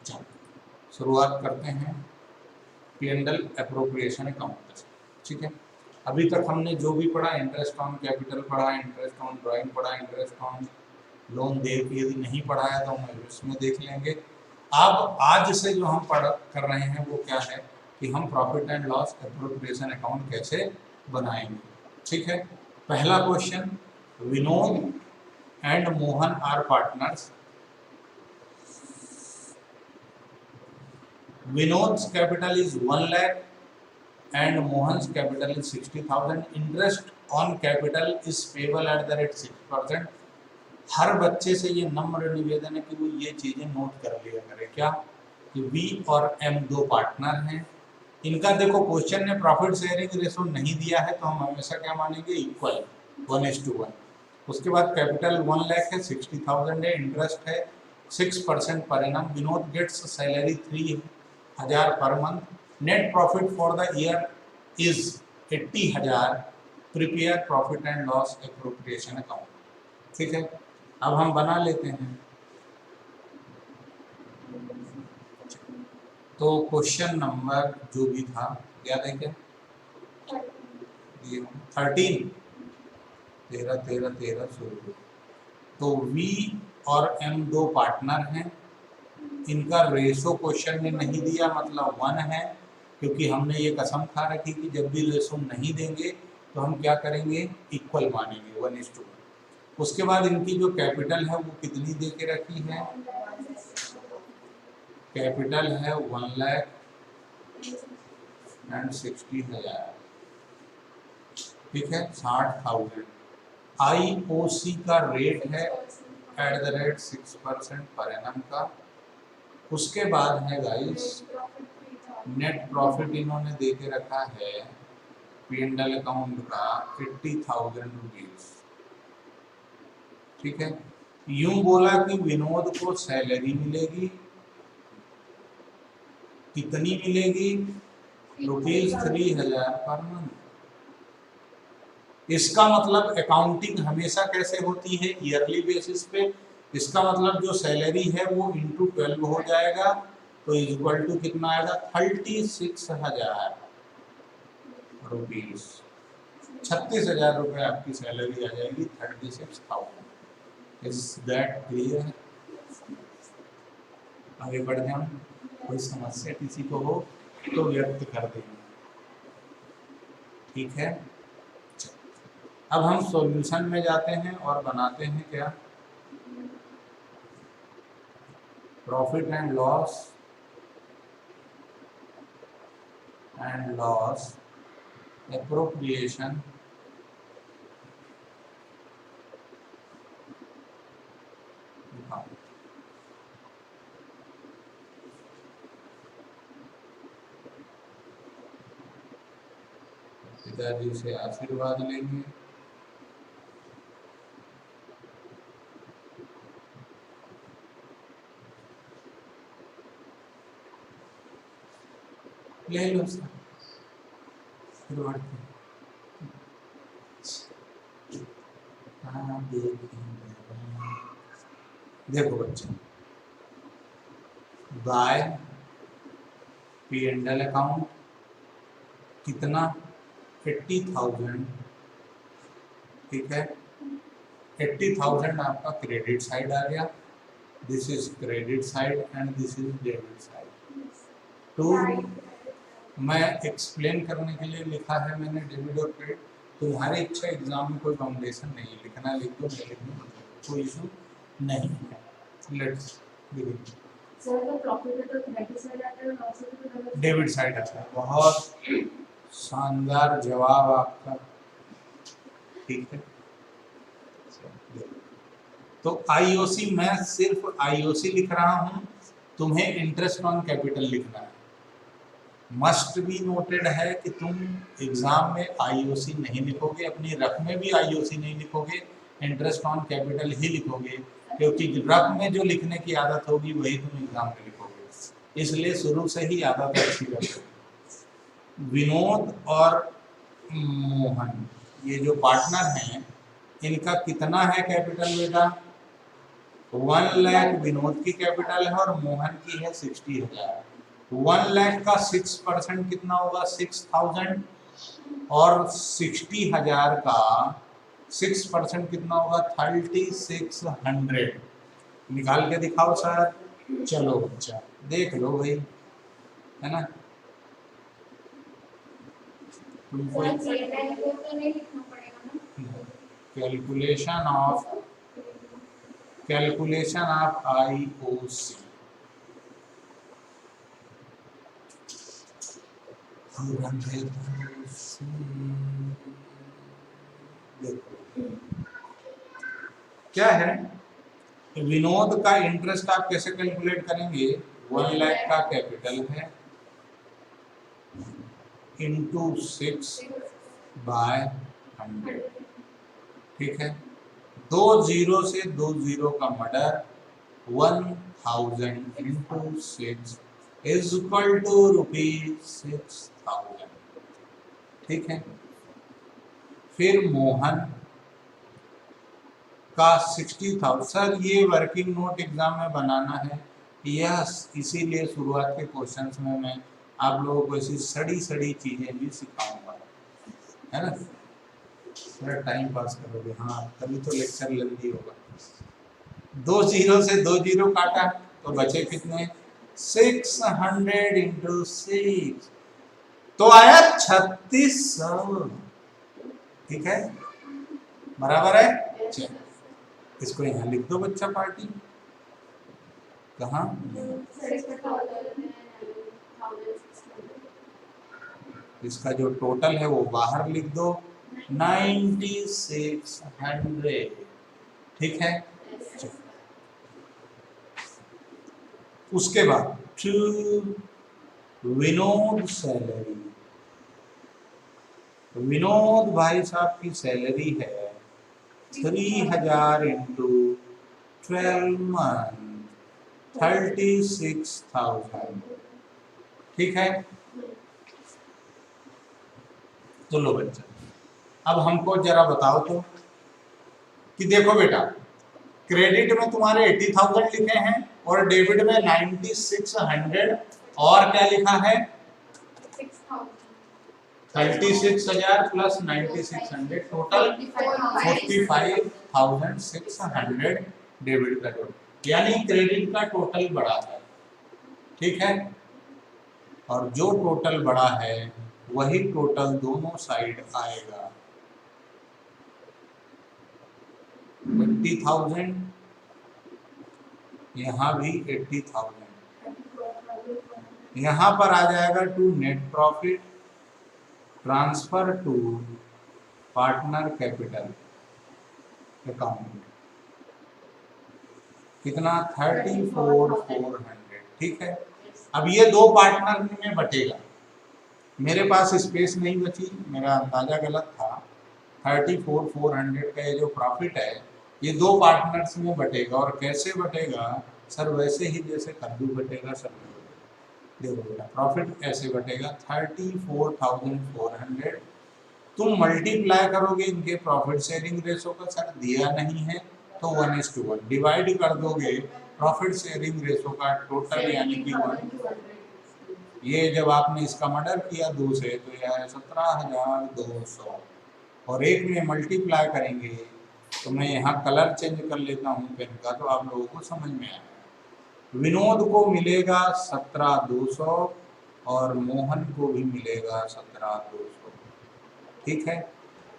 चलो शुरुआत करते हैं P&L एप्रोप्रिएशन अकाउंट से। ठीक है, अभी तक हमने जो भी पढ़ा, इंटरेस्ट ऑन कैपिटल पढ़ा, इंटरेस्ट ऑन ड्राइंग पढ़ा, इंटरेस्ट ऑन लोन दे के यदि नहीं पढ़ा है तो हम इसमें देख लेंगे। अब आज से जो हम पढ़ कर रहे हैं वो क्या है कि हम profit and loss appropriation account कैसे बनाएंगे। ठीक है, पहला क्वेश्चन, Vinod and Mohan are partners. Vinod's capital is 1 lakh and Mohan's capital is 60,000. Interest on capital is payable at the rate 6%. हर बच्चे से ये नम्र निवेदन है कि वो ये चीजें नोट कर लिया करे। क्या कि V और M दो पार्टनर हैं, इनका देखो क्वेश्चन ने प्रॉफिट शेयरिंग रेशो नहीं दिया है तो हम हमेशा क्या मानेंगे, इक्वल 1:1। उसके बाद कैपिटल 1 लाख है, 60,000 है, इंटरेस्ट है 6% per annum. Vinod gets salary 3,000 per month. Net profit for the year is 80,000। Prepare profit and loss appropriation account. ठीक है, अब हम बना लेते हैं। तो क्वेश्चन नंबर जो भी था याद है क्या, 13 शुरू। तो V और M दो पार्टनर हैं, इनका रेशो क्वेश्चन ने नहीं दिया, मतलब 1 है, क्योंकि हमने ये कसम खा रखी कि जब भी रेशो नहीं देंगे तो हम क्या करेंगे, इक्वल मानेंगे 1:1। उसके बाद इनकी जो कैपिटल है वो कितनी दे के रखी है, कैपिटल है 1,60,000। ठीक है, 60,000। IOC का रेट है at the rate 6% per annum का। उसके बाद है गाइस नेट प्रॉफिट इन्होंने दे के रखा है P&L अकाउंट का 80,000 रुपीज। ठीक है, यूं बोला कि विनोद को सैलरी मिलेगी, कितनी मिलेगी, ₹3,000 पर मंथ। इसका मतलब अकाउंटिंग हमेशा कैसे होती है, ईयरली बेसिस पे। इसका मतलब जो सैलरी है वो इंटू 12 हो जाएगा, तो इक्वल टू कितना आएगा, 36,000 रुपीज। 36,000 रुपये आपकी सैलरी आ जाएगी, 36,000। Is that clear? आगे बढ़ जाऊं, कोई समस्या किसी को हो तो व्यक्त कर दें। ठीक है, अब हम सॉल्यूशन में जाते हैं और बनाते हैं क्या, प्रॉफिट एंड लॉस एप्रोप्रिएशन पिताजी से आशीर्वाद लेंगे। ले लो सर, देखो बच्चे, बाय P&L अकाउंट कितना, 80,000। ठीक है, 80,000 आपका क्रेडिट साइड आ गया, this is credit side and this is debit side. तो मैं एक्सप्लेन करने के लिए लिखा है मैंने डेबिट और क्रेडिट। तुम्हारी इच्छा, एग्जाम में कोई फाउंडेशन नहीं लिखना, लिख दो, नहीं लिखना, कोई इशू नहीं है। Let's begin. डेबिट साइड आता है। बहुत शानदार जवाब आपका। ठीक है, तो IOC, मैं सिर्फ IOC लिख रहा हूं, तुम्हें इंटरेस्ट ऑन कैपिटल लिखना है। मस्ट बी नोटेड है कि तुम एग्जाम में IOC नहीं लिखोगे, अपनी रफ में भी IOC नहीं लिखोगे, इंटरेस्ट ऑन कैपिटल ही लिखोगे, क्योंकि रफ में जो लिखने की आदत होगी वही तुम एग्जाम में लिखोगे। इसलिए शुरू से ही आदत अच्छी रखो। विनोद और मोहन ये जो पार्टनर हैं, इनका कितना है कैपिटल बेटा, 1 लाख विनोद की कैपिटल है और मोहन की है 60,000। 1 लाख का 6% कितना होगा? 6,000 और 60,000 का 6% कितना होगा? 3,600। निकाल के दिखाओ सर। चलो बच्चा देख लो भाई, है ना। तुमको कैलकुलेशन ऑफ IOC क्या है? विनोद का इंटरेस्ट आप कैसे कैलकुलेट करेंगे? 1 लाख का कैपिटल है इंटू 6/100, ठीक है। 2 जीरो से 2 जीरो का मर्डर, 1000 इंटू 6 इज इक्वल टू ₹6,000, ठीक है। फिर मोहन का 60,000। सर ये वर्किंग नोट एग्जाम में बनाना है, यह इसीलिए शुरुआत के क्वेश्चंस में मैं आप लोगों को ऐसी सड़ी सड़ी चीजें भी सिखाऊंगा, है ना। थोड़ा टाइम पास करोगे, हाँ तभी तो लेक्चर लंबी होगा। 2 जीरो से 2 जीरो काटा तो बचे कितने? 600 इंटू 6 तो आया 3600, ठीक है, बराबर है। चल इसको यहाँ लिख दो बच्चा पार्टी। कहाँ? इसका जो टोटल है वो बाहर लिख दो, 9600, ठीक है। उसके बाद विनोद सैलरी। विनोद भाई साहब की सैलरी है 3000 इंटू 12 मंथ, 36,000, ठीक है। तो लो बच्चा, अब हमको जरा बताओ तो कि देखो बेटा, क्रेडिट में तुम्हारे 80,000 लिखे हैं और डेबिट में 9600, और क्या लिखा है? 36,000 प्लस 9600, टोटल 45,600 डेबिट का टोटल, यानी क्रेडिट का टोटल बड़ा है, ठीक है। और जो टोटल बड़ा है वही टोटल दोनों साइड आएगा। 80,000, यहाँ भी 80,000, यहाँ पर आ जाएगा to net profit transfer to partner capital account, कितना? 34,400, ठीक है। अब ये दो पार्टनर में बटेगा, मेरे पास स्पेस नहीं बची, मेरा अंदाजा गलत था। 34,400 का ये जो प्रॉफिट है ये दो पार्टनर्स में बटेगा, और कैसे बटेगा सर? वैसे ही जैसे कद्दू बटेगा सब। देखो बेटा, प्रॉफिट ऐसे बटेगा 34,400, तुम मल्टीप्लाई करोगे इनके प्रॉफिट शेयरिंग रेशो का, सर दिया नहीं है तो 1:1 डिवाइड कर दोगे प्रॉफिट शेयरिंग रेशो का टोटल, यानी कि 1। ये जब आपने इसका मर्डर किया 2 से तो यह है 17,200, और एक में मल्टीप्लाई करेंगे तो मैं यहाँ कलर चेंज कर लेता हूँ पेन का, तो आप लोगों को समझ में आएगा। विनोद को मिलेगा 17,200 और मोहन को भी मिलेगा 17,200, ठीक है।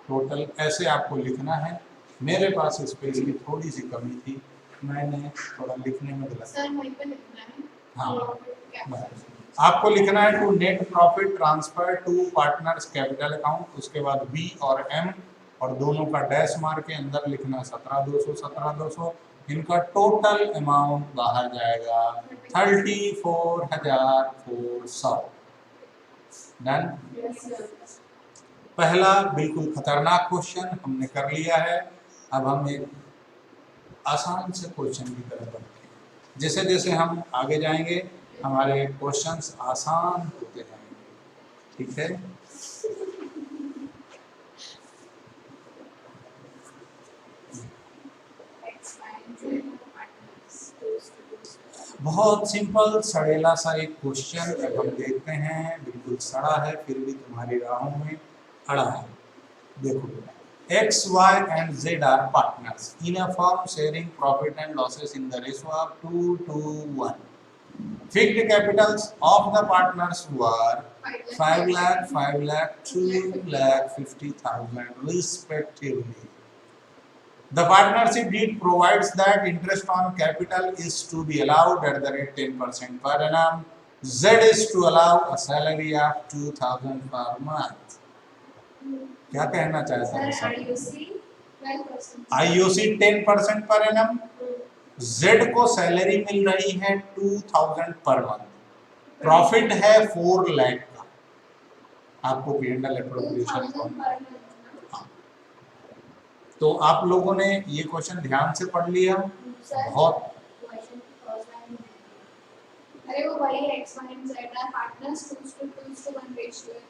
टोटल ऐसे आपको लिखना है। मेरे पास स्पेस की थोड़ी सी कमी थी, मैंने थोड़ा लिखने में गलत। हाँ, आपको लिखना है to net profit transfer to partners capital account, उसके बाद बी और एम, और दोनों का डैश मार के अंदर लिखना 17,200 17,200, इनका टोटल अमाउंट बाहर जाएगा 34,400। डन। पहला बिल्कुल खतरनाक क्वेश्चन हमने कर लिया है। अब हम एक आसान से क्वेश्चन की तरफ बढ़ते हैं, जैसे जैसे हम आगे जाएंगे हमारे क्वेश्चंस आसान होते जाएंगे, ठीक है। बहुत सिंपल सड़ेला सा एक क्वेश्चन अब हम देखते हैं, बिल्कुल सड़ा है फिर भी तुम्हारी राहों में अड़ा है। देखो, X, Y and Z are partners in a firm sharing profit and losses in the ratio of 2:1. Fixed capitals of the partners were 5 lakh, 5 lakh, 2 lakh 50,000 respectively. The partnership deed provides that interest on capital is to be allowed at the rate 10% per annum. Z is to allow a salary of 2,000 per month. क्या कहना चाहता है sir? IOC 10% per annum, Z को salary मिल रही है 2,000 per month, profit है 4 लाख का। आपको P&L एप्रोप्रिएशन कौन? तो आप लोगों ने ये क्वेश्चन ध्यान से पढ़ लिया? बहुत अरे वो वही X, Y and Z are partners 2:1 ratio है।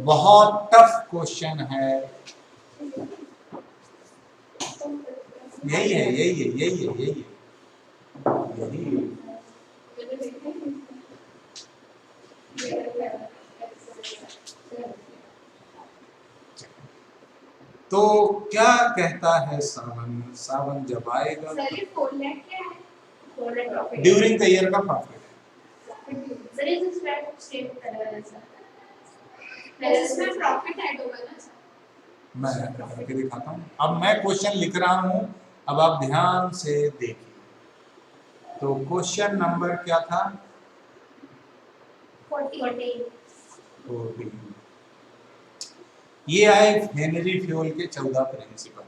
बहुत टफ क्वेश्चन है। यही है। तो क्या कहता है सावन जब आएगा ड्यूरिंग द ईयर का प्रॉफिट मैं करके दिखाता हूँ। अब मैं क्वेश्चन लिख रहा हूँ, अब आप ध्यान से देखिए। तो क्वेश्चन नंबर क्या था? 14। ये आए हेनरी फ्यूल के 14 प्रिंसिपल,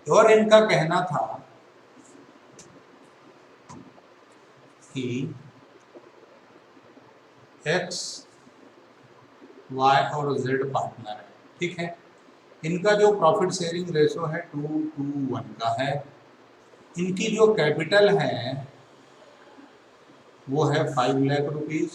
और इनका कहना था कि X, Y और Z पार्टनर है, ठीक है। इनका जो प्रॉफिट शेयरिंग रेशो है 2:1 का है। इनकी जो कैपिटल है वो है 5 लाख रुपीज।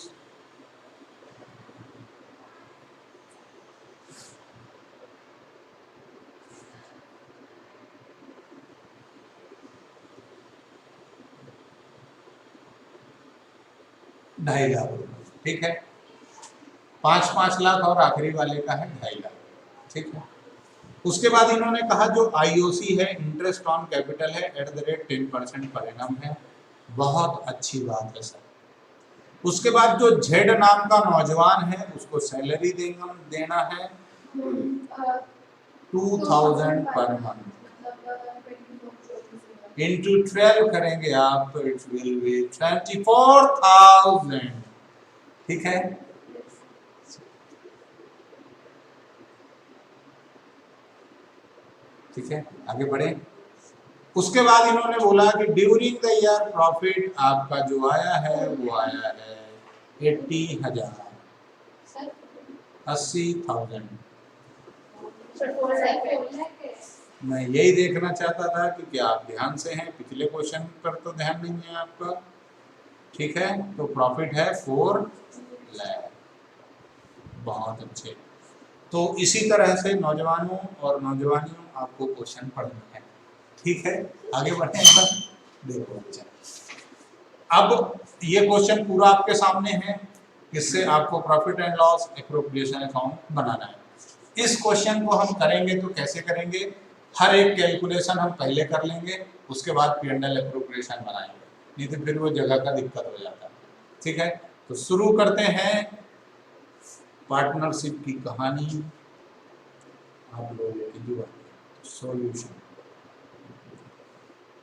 ढाई लाख रुपए, ठीक है। 5-5 लाख और आखिरी वाले का है 2.5 लाख, ठीक है। उसके बाद इन्होंने कहा जो IOC है, इंटरेस्ट ऑन कैपिटल है, at the rate 10% per annum है। बहुत अच्छी बात है सर। उसके बाद जो Z नाम का नौजवान है उसको सैलरी देना है 2,000 पर मंथ, इंटू 12 करेंगे आप तो इट विल बी 24,000, ठीक है। ठीक है, आगे बढ़े। उसके बाद इन्होंने बोला कि ड्यूरिंग द ईयर प्रॉफिट आपका जो आया है वो आया है 80,000, 80,000। मैं यही देखना चाहता था कि क्या आप ध्यान से हैं, पिछले क्वेश्चन पर तो ध्यान नहीं है आपका, ठीक है। तो प्रॉफिट है 4 लाख। बहुत अच्छे। तो इसी तरह से नौजवानों और नौजवानियों आपको क्वेश्चन पढ़ना है, ठीक है। आगे बढ़ते हैं। देखो बच्चा, अब ये क्वेश्चन पूरा आपके सामने है, इससे आपको profit and loss appropriation account बनाना है। इस क्वेश्चन को हम करेंगे तो कैसे करेंगे? हर एक कैलकुलेशन हम पहले कर लेंगे, उसके बाद P&L एप्रोप्रिएशन बनाएंगे, नहीं तो फिर वो जगह का दिक्कत हो जाता है, ठीक है। तो शुरू करते हैं पार्टनरशिप की कहानी। आप लोगों की जो सॉल्यूशन,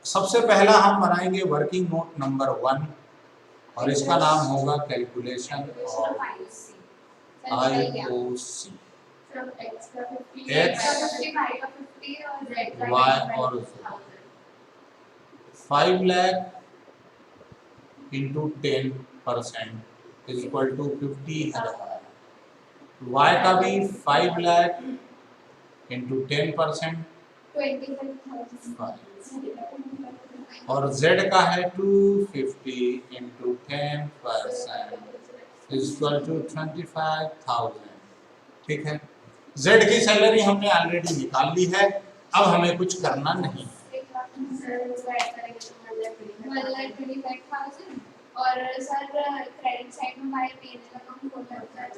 सबसे पहला हम बनाएंगे वर्किंग नोट नंबर 1 और इसका नाम होगा calculation of IOC। X, Y और 5 lakh into 10% is equal to 50,000। Y का भी 5 लाख इंटू 10% 25,000 और Z का है 250 इंटू 10% इज इक्वल टू 25,000, ठीक है। Z की सैलरी हमने ऑलरेडी निकाल ली है, अब हमें कुछ करना नहीं है। 1,25,000 और सर क्रेडिट साइड में हमारे P&L अकाउंट खोलना होता है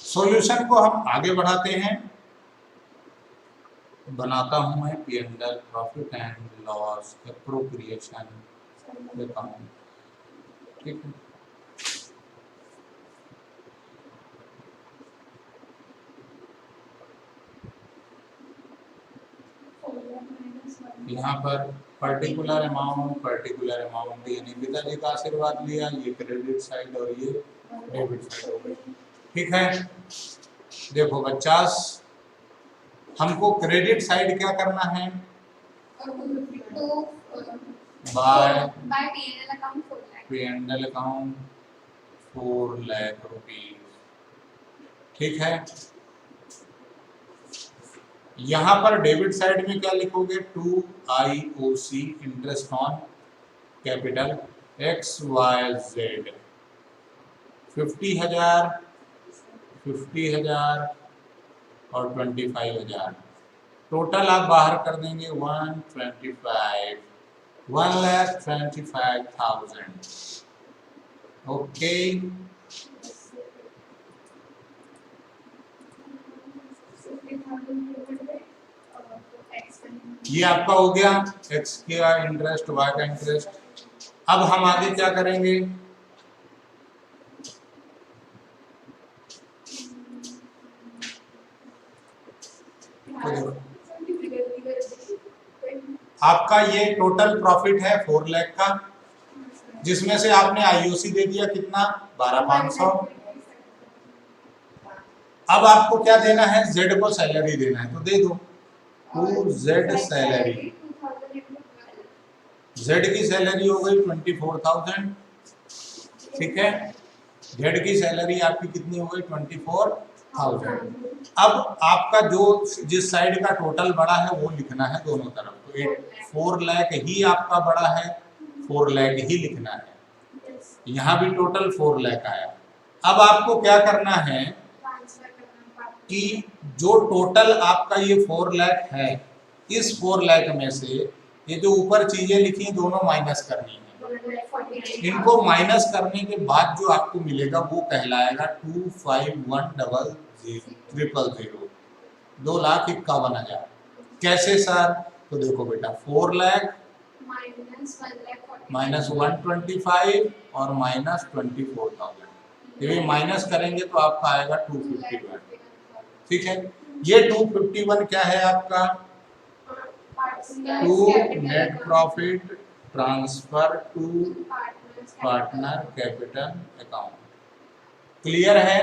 सॉल्यूशन को हम आगे बढ़ाते हैं। बनाता हूं मैं P&L profit and loss appropriation account, ठीक है। यहाँ पर पर्टिकुलर अमाउंट यानी पिताजी का आशीर्वाद लिया, ये क्रेडिट साइड और ये डेबिट साइड हो गई, ठीक है। देखो बच्चास, हमको क्रेडिट साइड क्या करना है, bye P&L account 4 lakh rupees, ठीक है। यहाँ पर डेबिट साइड में क्या लिखोगे, 2 IOC interest on capital XYZ 50,000 और 25,000, टोटल आप बाहर कर देंगे 1,25,000, ओके। ये आपका हो गया x का इंटरेस्ट, y का इंटरेस्ट। अब हम आगे क्या करेंगे, आपका ये टोटल प्रॉफिट है 4 लाख का, जिसमें से आपने IOC दे दिया कितना, 12,500। अब आपको क्या देना है, Z को सैलरी देना है, तो दे दो 2Z सैलरी। Z की सैलरी हो गई 24,000, ठीक है। Z की सैलरी आपकी कितनी हो गई, 24,000। अब आपका जो जिस साइड का टोटल बड़ा है वो लिखना है दोनों तरफ, तो 4 लाख ही आपका बड़ा है, 4 लाख ही लिखना है। यहाँ भी टोटल 4 लाख आया। अब आपको क्या करना है कि जो टोटल आपका ये 4 लाख है, इस 4 लाख में से ये जो ऊपर चीजें लिखी दोनों माइनस करनी है। इनको माइनस करने के बाद जो आपको मिलेगा वो कहलाएगा 251,000, 2,51,000। कैसे सर, तो देखो बेटा 4 लाख माइनस 125 और माइनस 24,000, ये माइनस करेंगे तो आपका आएगा 251, ठीक है। ये 251 क्या है आपका, to net profit transfer to partner capital account. Clear है,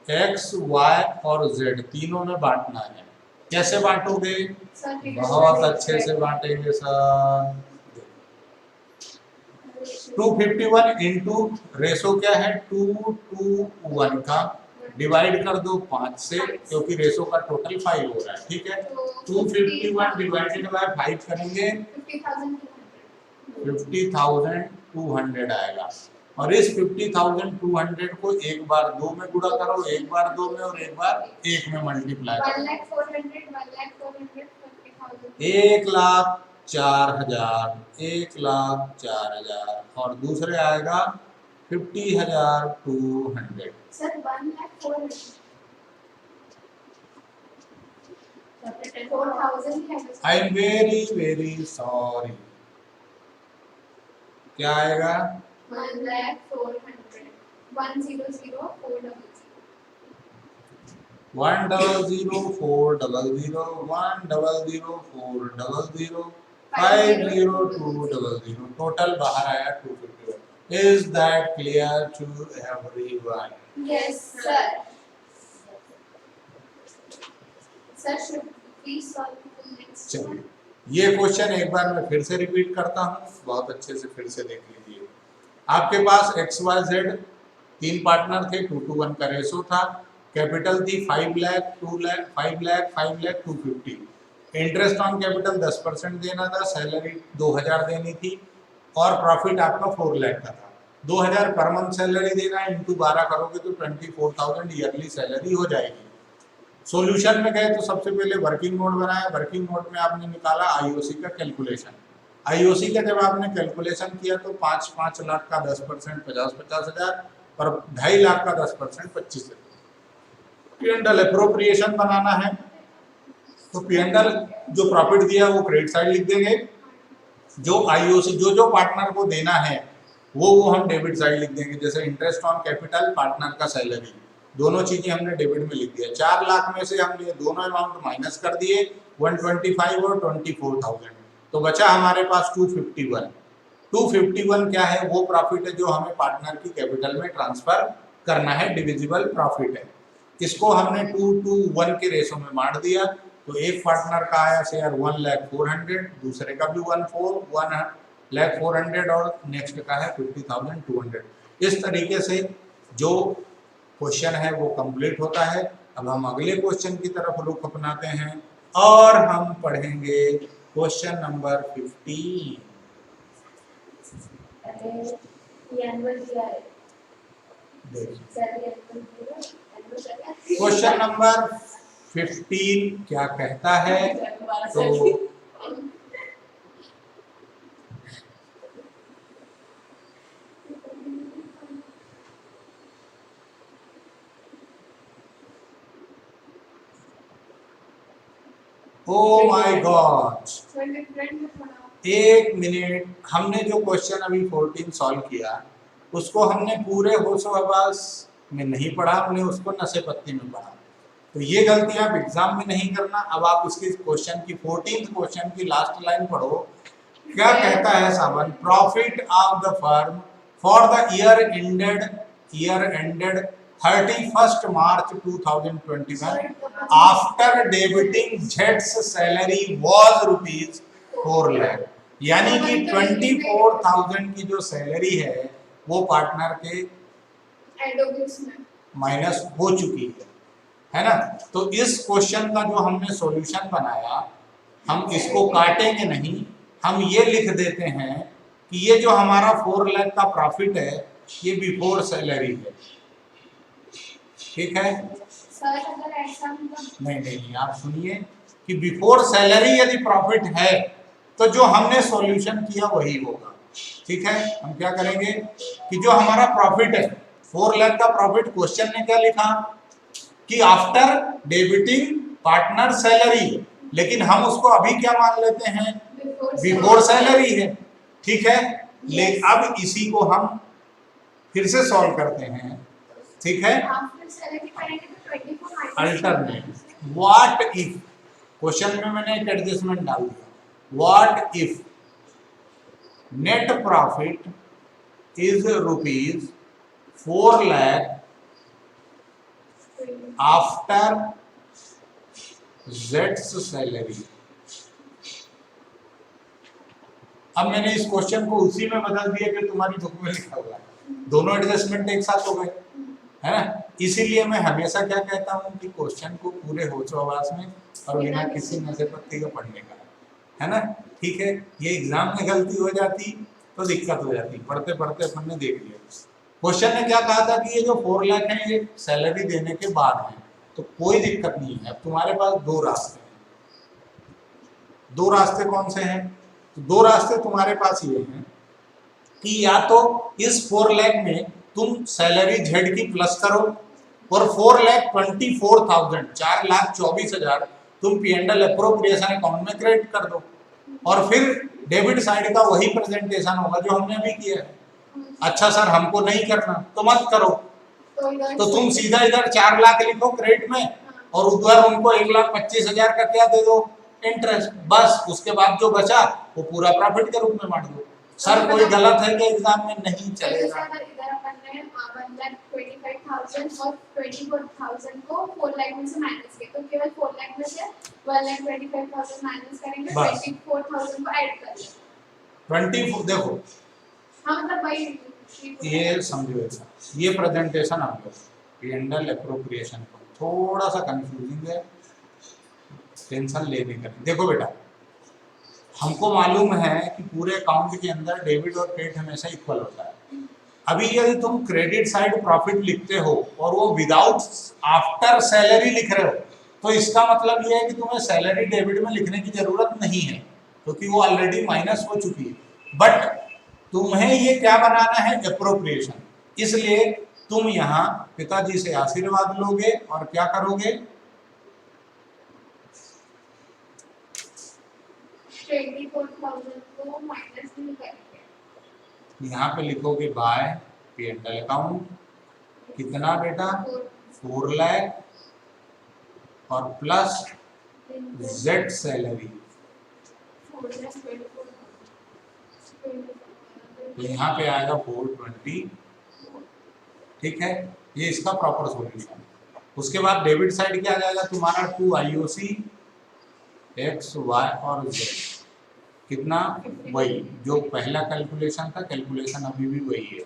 X, Y और Z तीनों में बांटना है। कैसे बांटोगे, बहुत अच्छे से बांटेंगे सर। 251 इंटू रेशो क्या है 2:1 का, डिवाइड कर दो 5 से, क्योंकि रेशो का टोटल 5 हो रहा है, ठीक है। 251 डिवाइडेड बाय 5 करेंगे 50,200 आएगा। और इस 50,200 को एक बार 2 में गुणा करो, एक बार 2 में और एक बार 1 में मल्टीप्लाई करो। 1,04,000, 1,04,000 और दूसरे आएगा 50,200। Sir 1,04,000 I am very very sorry, क्या आएगा 1,04,000, 1,004,000, 1,004,000, 1,004,000, 5,02,000, टोटल बाहर आया 251। Is that clear to everyone? Yes, sir. Sir, should please solve the next चलिए, one. ये क्वेश्चन एक बार मैं फिर से रिपीट करता हूँ, बहुत अच्छे से फिर से देख लीजिए। आपके पास XYZ 3 पार्टनर थे, 2:1 का रेशो था, कैपिटल थी 5 lakh, 2 lakh, 5 lakh, 5 lakh, 250। Interest on capital 10% देना था, सैलरी 2,000 देनी थी और प्रॉफिट आपका 4 लाख का था। 2000 पर मंथ सैलरी देना है, इंटू 12 करोगे तो 24,000 ईयरली सैलरी हो जाएगी। सॉल्यूशन में गए तो सबसे पहले वर्किंग नोट बनाया, वर्किंग नोट में आपने निकाला आईओसी का कैलकुलेशन। आईओसी का जब आपने कैलकुलेशन किया तो 5 लाख का 10% 50 हज़ार और 2.5 लाख का 10% 25,000। P&L अप्रोप्रिएशन बनाना है तो P&L जो प्रॉफिट दिया वो क्रेडिट साइड लिख देंगे, जो आईओसी जो पार्टनर को देना है वो हम डेबिट साइड लिख देंगे। जैसे इंटरेस्ट ऑन कैपिटल, पार्टनर का सैलरी, दोनों चीजें हमने डेबिट में लिख दिया। 4 लाख में से हमने दोनों अमाउंट माइनस कर दिए, 125 और 24,000, तो बचा हमारे पास 251। 251 क्या है? वो प्रॉफिट है जो हमें पार्टनर की कैपिटल में ट्रांसफर करना है, डिविजिबल प्रॉफिट है। इसको हमने 2 to 1 के रेशो में बांट दिया, तो एक पार्टनर का आया शेयर 1,04,000, दूसरे का भी 1,04,000 और नेक्स्ट का है 50,200। इस तरीके से जो क्वेश्चन है वो कंप्लीट होता है। अब हम अगले क्वेश्चन की तरफ रुख अपनाते हैं और हम पढ़ेंगे क्वेश्चन नंबर 15। क्वेश्चन नंबर 15 क्या कहता है? तो ओ माय गॉड, एक मिनट, हमने जो क्वेश्चन अभी 14 सॉल्व किया उसको हमने पूरे होशो हवास में नहीं पढ़ा, हमने उसको नशे पत्ती में पढ़ा। तो ये गलती आप एग्जाम में नहीं करना। अब आप उसकी क्वेश्चन की 14th क्वेश्चन की लास्ट लाइन पढ़ो। क्या कहता है Sawan? Profit of the firm for the year ended 31st March 2021 after debiting Jet's salary was ₹4 lakh. यानी कि 24,000 की जो सैलरी है वो पार्टनर के माइनस हो चुकी है ना। तो इस क्वेश्चन का जो हमने सॉल्यूशन बनाया, हम इसको काटेंगे नहीं, हम ये लिख देते हैं कि ये जो हमारा 4 लाख का प्रॉफिट है ये बिफोर सैलरी है। ठीक है? सर अगर ऐसा नहीं, आप सुनिए कि बिफोर सैलरी यदि प्रॉफिट है तो जो हमने सॉल्यूशन किया वही होगा। ठीक है? हम क्या करेंगे कि जो हमारा प्रॉफिट है 4 लाख का प्रॉफिट, क्वेश्चन ने क्या लिखा कि आफ्टर डेबिटिंग पार्टनर सैलरी, लेकिन हम उसको अभी क्या मान लेते हैं? बिफोर सैलरी है। ठीक है? लेकिन अब इसी को हम फिर से सॉल्व करते हैं। ठीक है? अल्टरनेट, व्हाट इफ, क्वेश्चन में मैंने एक एडजस्टमेंट डाल दिया, what if net profit is ₹4 lakh after jets salary. अब मैंने इस क्वेश्चन को उसी में बदल दिया कि तुम्हारी बुक में लिखा हुआ है, दोनों एडजस्टमेंट एक साथ हो गए, है ना। इसीलिए मैं हमेशा क्या कहता हूँ कि क्वेश्चन को पूरे होशो हवास में और बिना किसी नशे पत्ती का पढ़ने का, है ना। ठीक है? ये एग्जाम में गलती हो जाती तो दिक्कत हो जाती, पढ़ते पढ़ते अपन ने देख लिया। क्वेश्चन ने क्या कहा था कि ये जो 4 लाख है ये सैलरी देने के बाद है, तो कोई दिक्कत नहीं है। अब तुम्हारे पास 2 रास्ते हैं। 2 रास्ते कौन से हैं? तो 2 रास्ते तुम्हारे पास ये हैं कि या तो इस 4 लाख में तुम सैलरी जेड की प्लस करो और 4,24,000 4,24,000 तुम P&L अप्रोप्रिएशन अकाउंट में क्रेडिट कर दो, और फिर डेबिट साइड का वही प्रेजेंटेशन होगा जो हमने अभी किया है। अच्छा सर हमको नहीं करना तो मत करो, तो तुम सीधा इधर 4 लाख लिखो क्रेडिट में और उधर उनको 1,25,000 का क्या दे दो? इंटरेस्ट। बस उसके बाद जो बचा वो पूरा प्रॉफिट के रूप में बांट दो। सर कोई गलत है कि एग्जाम में? नहीं चलेगा। इधर अपन ने 1,25,000 और 24,000 को 4 लाख में से माइनस किया, तो केवल 4 लाख में से 1,25,000 माइनस करेंगे, 24,000 को ऐड कर लेंगे। 24 देखो, हाँ मतलब भाई ये समझो ऐसा, ये प्रेजेंटेशन आप लोग P&L अप्रोप्रिएशन को थोड़ा सा कंफ्यूजिंग है, टेंशन लेने का। देखो बेटा, हमको मालूम है कि पूरे अकाउंट के अंदर डेबिट और क्रेडिट हमेशा इक्वल होता है। अभी यदि तुम क्रेडिट साइड प्रॉफिट लिखते हो और वो विदाउट आफ्टर सैलरी लिख रहे हो, तो इसका मतलब ये है कि तुम्हें सैलरी डेबिट में लिखने की जरूरत नहीं है, क्योंकि वो ऑलरेडी माइनस हो चुकी है। बट तुम्हें ये क्या बनाना है, एप्रोप्रिएशन। इसलिए तुम यहाँ पिताजी से आशीर्वाद लोगे और क्या करोगे, 24,000 को माइनस नहीं करेंगे, यहाँ पे लिखोगे बाय P&L अकाउंट, कितना बेटा, 4 लाख और प्लस जेड सैलरी, तो यहाँ पे आएगा 420। ठीक है, ये इसका प्रॉपर सॉल्यूशन। उसके बाद डेबिट साइड क्या आ जाएगा तुम्हारा, 2 IOC X Y और Z, कितना, वही जो पहला कैलकुलेशन था, कैलकुलेशन अभी भी वही है।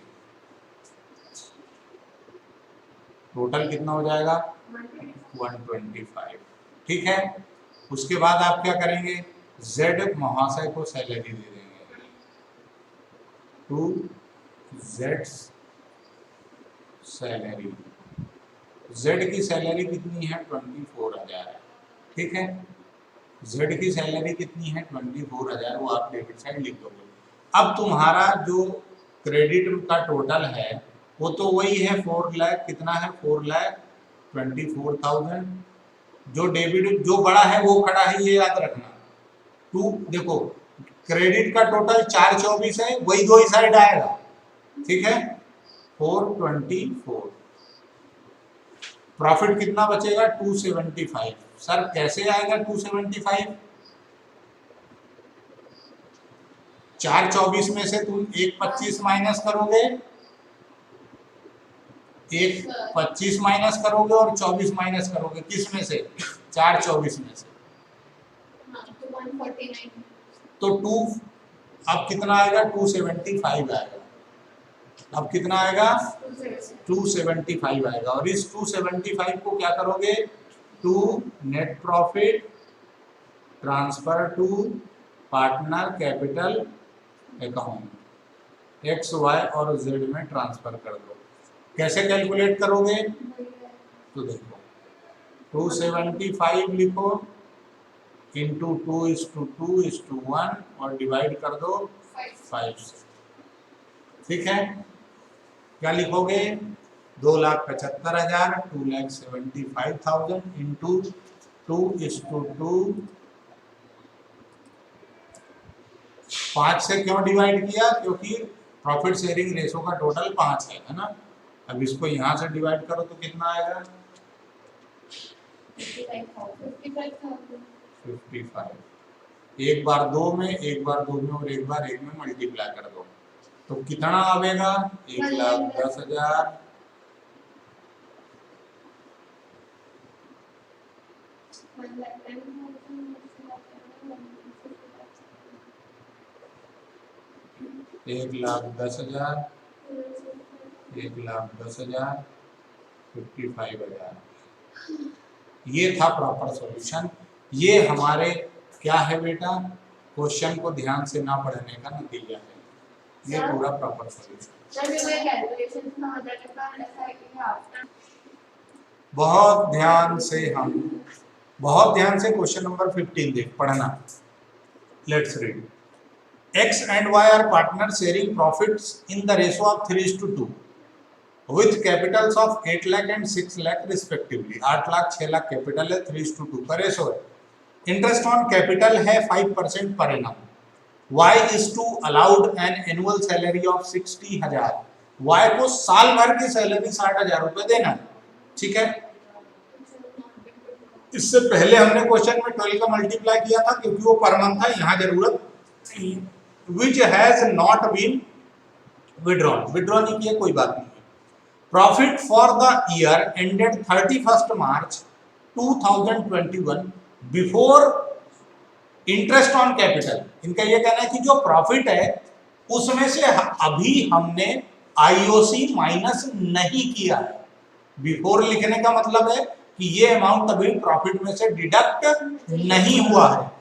टोटल कितना हो जाएगा, 125। ठीक है, उसके बाद आप क्या करेंगे, Z महाशय को सैलरी दे देंगे, 2 Z सैलरी। Z की सैलरी कितनी है, 24,000 है। ठीक है, Z की सैलरी कितनी है, 24,000, वो आप डेबिट साइड लिख दोगे। अब तुम्हारा जो क्रेडिट का टोटल है वो तो वही है 4 लाख, कितना है, 4,24,000। जो डेबिट जो बड़ा है वो खड़ा है, ये याद रखना। 2 देखो, क्रेडिट का टोटल 424 है, वही दो ही साइड आएगा। ठीक है, 424। प्रॉफिट कितना बचेगा, 275। सर कैसे आएगा 275, 424 में से तुम 125 माइनस करोगे, 125 माइनस करोगे और 24 माइनस करोगे, किस में से, 424 में से, तो 149, तो 2 अब कितना आएगा, 275 आएगा। अब कितना आएगा, 275 आएगा। और इस 275 को क्या करोगे, to net profit transfer to partner capital account, X Y और Z में ट्रांसफर कर दो। कैसे कैलकुलेट करोगे, तो देखो 275 लिखो इंटू 2:2:1 और डिवाइड कर दो 5 से। ठीक है, क्या लिखोगे, 2,75,000, 2,75,000 इंटू 2:2, 5 से क्यों डिवाइड किया, क्योंकि प्रॉफिट शेयरिंग रेशो का टोटल 5 है ना। अब इसको यहाँ से डिवाइड करो तो कितना आएगा, 55। एक बार 2 में, एक बार 2 में और एक बार 1 में मल्टीप्लाई कर दो तो कितना आवेगा, 1,10,000। एक लाख 10,000, 1,10,000, 55,000। ये था प्रॉपर सॉल्यूशन। ये हमारे क्या है बेटा, क्वेश्चन को ध्यान से ना पढ़ने का नतीजा है। ये पूरा प्रॉपर सॉल्यूशन। बहुत ध्यान से क्वेश्चन नंबर 15 देख पढ़ना। Let's read. X and Y are partners sharing profits in the ratio of 3:2 with capitals of 8 lakh and 6 lakh respectively। 8 lakh 6 lakh capital है, 3:2 का रेशो है। इंटरेस्ट ऑन कैपिटल है 5% per annum. Y is to allowed an annual salary of 60,000। Y को साल भर की salary 60,000 रुपए देना है। ठीक है, इससे पहले हमने क्वेश्चन में 12 का मल्टीप्लाई किया था क्योंकि वो पर मंथ था, यहाँ जरूरत which has not been withdrawn, withdraw नहीं किया, कोई बात नहीं। Profit for the year ended 31 March 2021 before interest on capital. इनका ये कहना है कि जो प्रॉफिट है उसमें से अभी हमने IOC माइनस नहीं किया है। बिफोर लिखने का मतलब है कि ये अमाउंट अभी प्रॉफिट में से डिडक्ट नहीं हुआ है।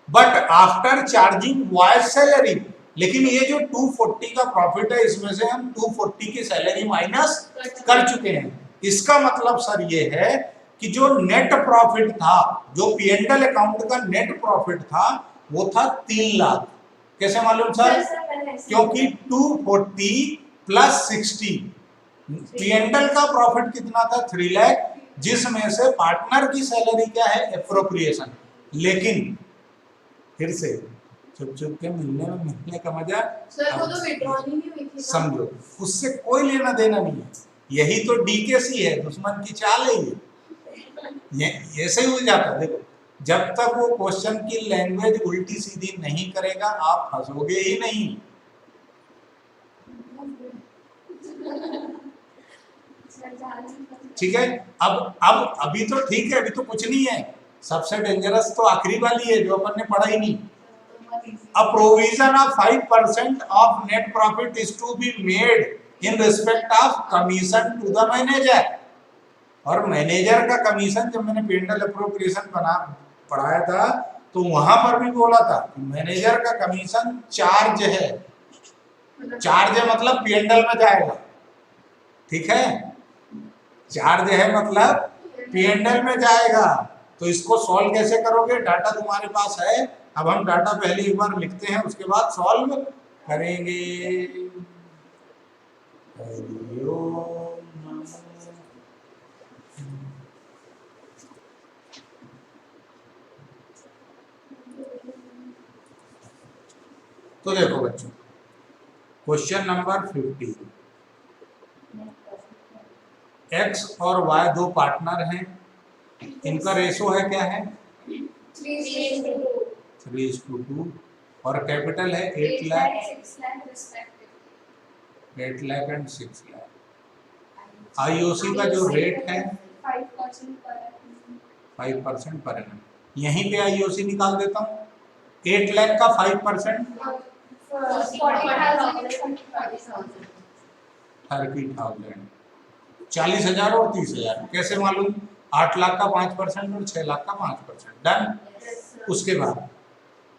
But after charging Y salary, लेकिन ये जो 240 का प्रॉफिट है इसमें से हम 240 की सैलरी माइनस कर चुके हैं। इसका मतलब सर ये है कि जो नेट प्रॉफिट था, जो पी&एल अकाउंट का नेट प्रॉफिट था वो था 3 लाख। कैसे मालूम सर? क्योंकि 240 प्लस 60 पी&एल का प्रॉफिट कितना था 3 लाख, जिसमें से पार्टनर की सैलरी क्या है एप्रोप्रिएशन। लेकिन फिर से चुप चुप के मिलने का मजा सर वो तो विड्रॉल ही नहीं हुई थी ना। समझो, उससे कोई लेना देना नहीं है। यही तो डीकेसी है, दुश्मन की चाल है ये ऐसे ही हो जाता है। देखो, जब तक वो क्वेश्चन की लैंग्वेज उल्टी सीधी नहीं करेगा आप फंसोगे ही नहीं। ठीक है, अब अभी तो ठीक है, अभी तो कुछ नहीं है। सबसे डेंजरस तो आखिरी वाली है जो अपन ने पढ़ा ही नहीं। A provision of 5% of net profit is to be made in respect of commission to the manager। और मैनेजर का कमीशन, जब मैंने पी&एल अप्रोप्रिएशन पढ़ाया था तो वहां पर भी बोला था कि मैनेजर का कमीशन चार्ज है। चार्ज है मतलब पी&एल में जाएगा, ठीक है, चार्ज है मतलब पी&एल में जाएगा। तो इसको सॉल्व कैसे करोगे? डाटा तुम्हारे पास है। अब हम डाटा पहले एक बार लिखते हैं, उसके बाद सॉल्व करेंगे। तो देखो बच्चों, क्वेश्चन नंबर 50, एक्स और वाई दो पार्टनर हैं, इनका रेशो है क्या है 3:2 और कैपिटल है 8 लाख, 8 लाख एंड 6 लाख। आईओसी का जो रेट है 5% पर एनम। यहीं पे आईओसी निकाल देता हूँ। 8 लाख का 5% 30,000, 40,000 और 30,000। कैसे मालूम? 8 लाख का 5% और 6 लाख का 5%। डन। उसके बाद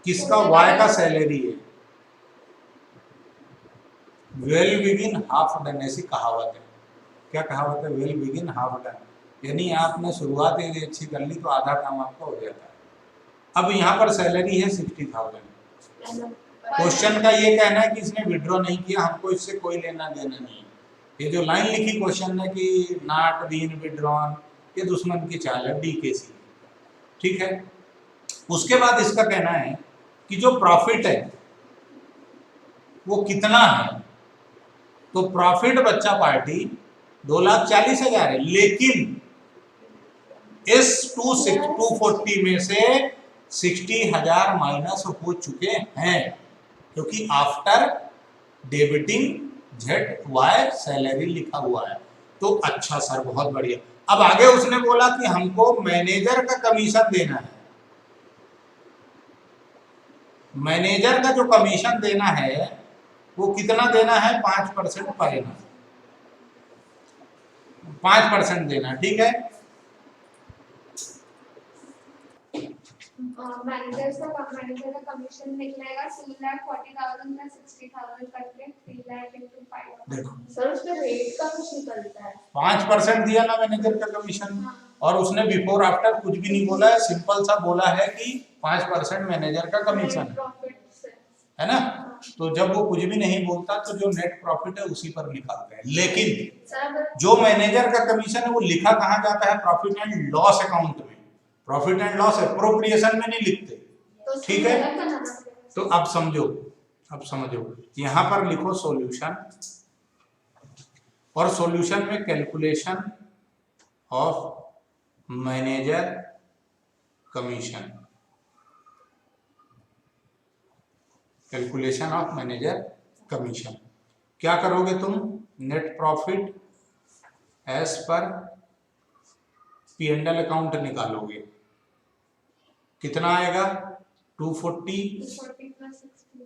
किसका? वाई का सैलरी है। वेल बिगिन हाफ डन, ऐसी कहावत है। क्या कहावत है? वेल बिगिन हाफ डन, यानी आपने शुरुआत यदि अच्छी कर ली तो आधा काम आपका हो जाता है। अब यहाँ पर सैलरी है 60,000। क्वेश्चन का ये कहना है कि इसने विड्रॉ नहीं किया, हमको इससे कोई लेना देना नहीं है। ये जो लाइन लिखी क्वेश्चन है कि नॉट बीन विड्रॉन, ये दुश्मन की चाल है, डीकेसी। ठीक है, उसके बाद इसका कहना है कि जो प्रॉफिट है वो कितना है। तो प्रॉफिट बच्चा पार्टी 2,40,000 है, लेकिन इस 240 में से 60,000 माइनस हो चुके हैं, क्योंकि after debiting Z Y salary लिखा हुआ है। तो अच्छा सर, बहुत बढ़िया। अब आगे उसने बोला कि हमको मैनेजर का कमीशन देना है। मैनेजर का जो कमीशन देना है वो कितना देना है? 5% पर एनम, 5% देना। ठीक है, मैनेजर का कमीशन निकलेगा 2,40,000 प्लस 60,000 करके 3 लाख into 5। देखो सर उस पे रेट का कुछ निकलता है। 5% दिया ना मैनेजर का कमीशन, और उसने बिफोर आफ्टर कुछ भी नहीं बोला है, सिंपल सा बोला है कि 5% मैनेजर का कमीशन है ना। तो जब वो कुछ भी नहीं बोलता तो जो नेट प्रॉफिट है उसी पर निकालते हैं। लेकिन जो मैनेजर का कमीशन है वो लिखा कहाँ जाता है? प्रॉफिट एंड लॉस अकाउंट में। प्रॉफिट एंड लॉस एप्रोप्रिएशन में नहीं लिखते। ठीक है, तो अब समझो, अब समझो, यहां पर लिखो सॉल्यूशन, और सॉल्यूशन में calculation of manager commission, calculation of manager commission. क्या करोगे तुम? Net profit as per P&L account निकालोगे। कितना आएगा? 240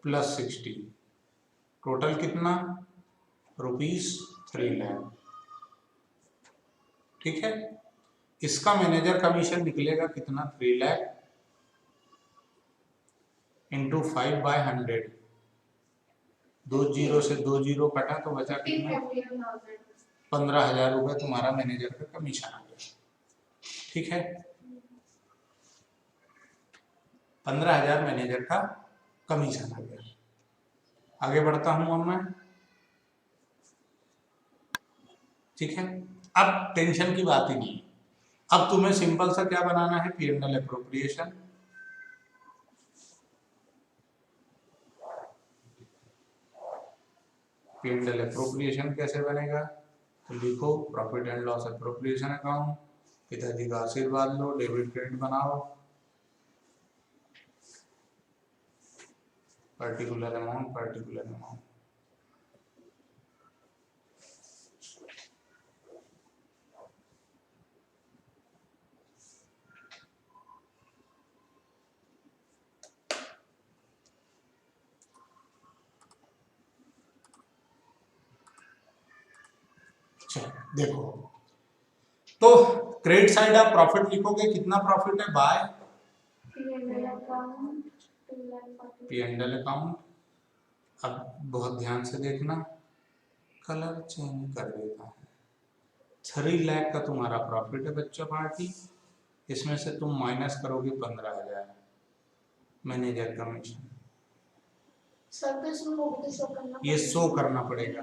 प्लस 60, टोटल कितना? ₹3 लाख। ठीक है, इसका मैनेजर कमीशन निकलेगा कितना? 3 लाख इंटू 5/100 2 जीरो से 2 जीरो कटा तो बचा कितना? 15,000 रुपये तुम्हारा मैनेजर का कमीशन आ गया। ठीक है, 15,000 मैनेजर का कमीशन आ गया। आगे बढ़ता हूं अब मैं। ठीक है, अब टेंशन की बात ही नहीं है। अब तुम्हें सिंपल सा क्या बनाना है, P&L एप्रोप्रिएशन। P&L एप्रोप्रिएशन कैसे बनेगा, तो लिखो profit and loss appropriation account, पिताजी का आशीर्वाद लो, डेबिट क्रेडिट बनाओ, पर्टिकुलर अमाउंट। देखो, तो क्रेडिट साइड आप प्रॉफिट लिखोगे, कितना प्रॉफिट है बाय P&L अकाउंट। अब बहुत ध्यान से देखना, कलर चेंज कर देता है। 3 लाख का तुम्हारा प्रॉफिट है बच्चों पार्टी, इसमें से तुम माइनस करोगे 15,000 मैनेजर कमीशन। ये शो करना पड़ेगा।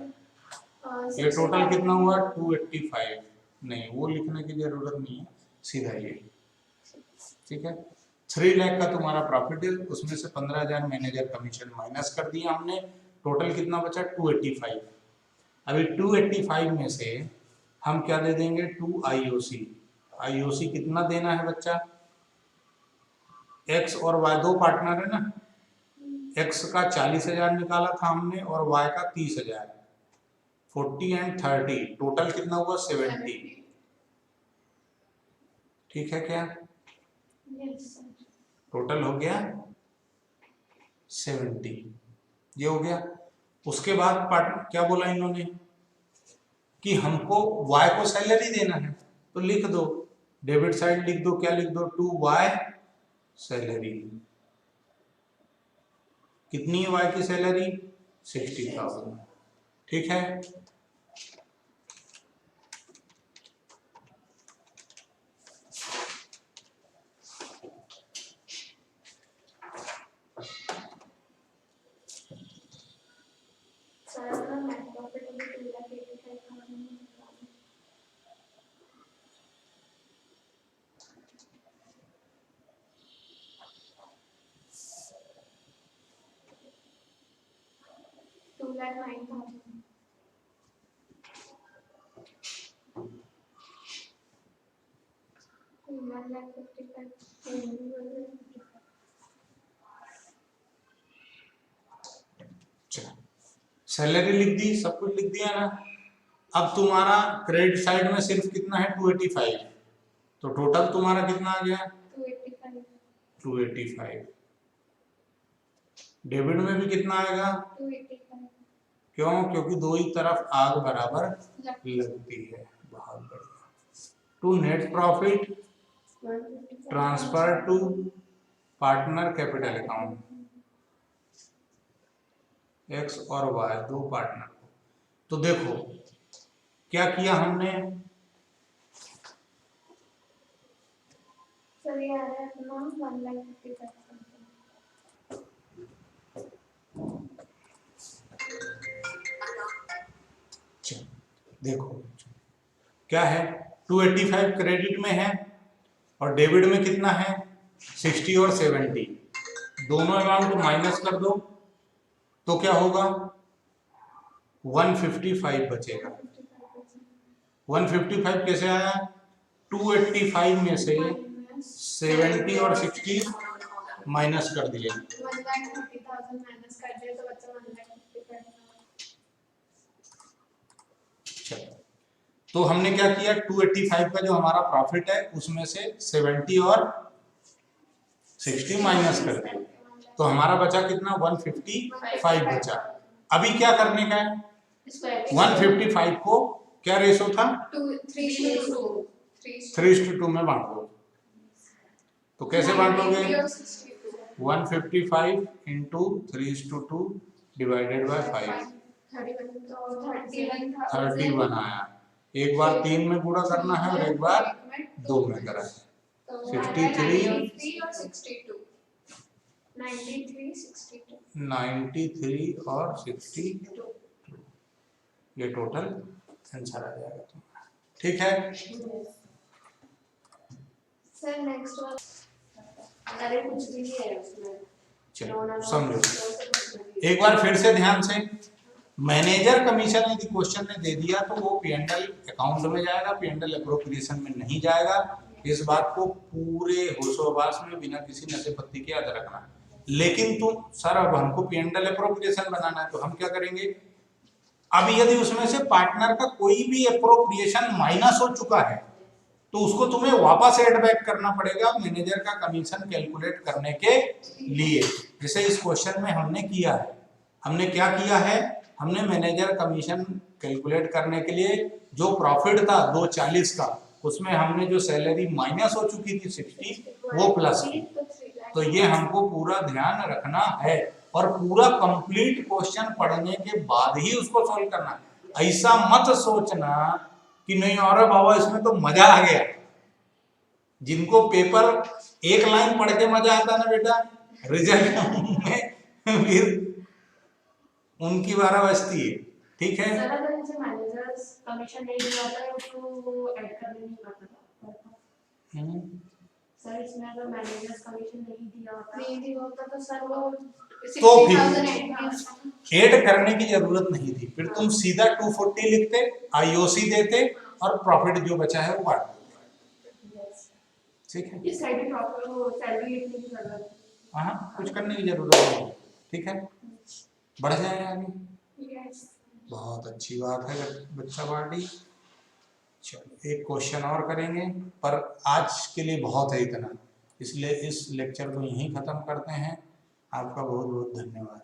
ये टोटल कितना हुआ 285, नहीं वो लिखने की जरूरत नहीं है, सीधा ये। ठीक है, 3 लाख का तुम्हारा प्रॉफिट है, उसमें से 15,000 मैनेजर कमीशन माइनस कर दिया हमने, टोटल कितना बचा 285। अभी 285 में से हम क्या दे देंगे 2 IOC कितना देना है बच्चा, एक्स और वाई दो पार्टनर है ना, एक्स का 40,000 निकाला था हमने और वाई का 30,000, 40 एंड 30, टोटल कितना हुआ 70। ठीक है क्या, टोटल हो गया 70, ये हो गया। उसके बाद पार्टनर क्या बोला इन्होंने कि हमको वाई को सैलरी देना है, तो लिख दो डेबिट साइड लिख दो, क्या लिख दो 2Y सैलरी। कितनी है वाई की सैलरी 60,000। ठीक है, सैलरी लिख दी, सब कुछ लिख दिया ना। अब तुम्हारा क्रेडिट साइड में सिर्फ कितना है 285, तो टोटल तुम्हारा कितना आ गया 285। डेबिट में भी कितना आएगा 285। क्यों, क्योंकि दो ही तरफ आग बराबर लगती है। बहुत बढ़िया। To net profit transfer to partner capital account, X और वाई दो पार्टनर को। तो देखो क्या किया हमने, सर ये आ रहा है अपना 1,55,000। देखो क्या है 285 क्रेडिट में है और डेबिट में कितना है 60 और 70, दोनों अमाउंट माइनस कर दो तो क्या होगा 155 बचेगा। 155 कैसे आया, 285 में से 70 और 60 माइनस कर दिए, 1,30,000 माइनस कर दिया तो बचा 1,55,000। तो हमने क्या किया 285 का जो हमारा प्रॉफिट है उसमें से 70 और 60 माइनस कर दिया, तो हमारा बचा कितना 155 बचा। अभी क्या करने का है 155 को क्या रेशो था 3:2 में बांट दो। तो कैसे बांटोगे 155 इंटू 3:2 डिवाइडेड बाय 5, 31 आया। एक बार 3 में पूरा करना है और एक बार 2 में करा है। 63 और 62 ये टोटल आंसर आ जाएगा तुम्हारा। ठीक है सर नेक्स्ट वाला अरे कुछ भी नहीं है उसमें। चलो समझो एक बार फिर से ध्यान से। मैनेजर कमीशन यदि क्वेश्चन ने दे दिया तो वो P&L अकाउंट में जाएगा, P&L अप्रोप्रिएशन में नहीं जाएगा। इस बात को पूरे होशोबास में बिना किसी नशे पत्ती के याद रखना। लेकिन तुम सर अब हमको P&L अप्रोप्रिएशन बनाना है तो हम क्या करेंगे, अब यदि उसमें से पार्टनर का कोई भी अप्रोप्रिएशन माइनस हो चुका है तो उसको तुम्हें वापस एड बैक करना पड़ेगा मैनेजर का कमीशन कैलकुलेट करने के लिए। जैसे इस क्वेश्चन में हमने किया है, हमने क्या किया है, हमने मैनेजर कमीशन कैलकुलेट करने के लिए जो प्रॉफिट था 240 का, उसमें हमने जो सैलरी माइनस हो चुकी थी 60 वो प्लस की। तो ये हमको पूरा ध्यान रखना है और पूरा कंप्लीट क्वेश्चन पढ़ने के बाद ही उसको सॉल्व करना है। ऐसा मत सोचना कि नहीं और बाबा इसमें तो मजा आ गया। जिनको पेपर एक लाइन पढ़ के मजा आता ना बेटा, रिजल्ट में फिर उनकी बारह बजती है। ठीक है सर अगर मुझे मैनेजर्स कमीशन नहीं दिया होता है तो ऐड करने नहीं पड़ता था। सर इसमें अगर मैनेजर्स कमीशन नहीं दिया होता तो सर वो तो फिर 60,000 ऐड करने की जरूरत नहीं थी, फिर तुम सीधा 240 लिखते, आईओसी देते और प्रॉफिट जो बचा है वो बांट देते। ठीक है, इस साइड प्रॉपर वो सैलरी लिखने की जरूरत है। हाँ कुछ करने की जरूरत नहीं है। ठीक है, बढ़ जाए आगे। बहुत अच्छी बात है बच्चा पार्टी। चलो एक क्वेश्चन और करेंगे, पर आज के लिए बहुत है इतना, इसलिए इस लेक्चर को यहीं ख़त्म करते हैं। आपका बहुत बहुत धन्यवाद।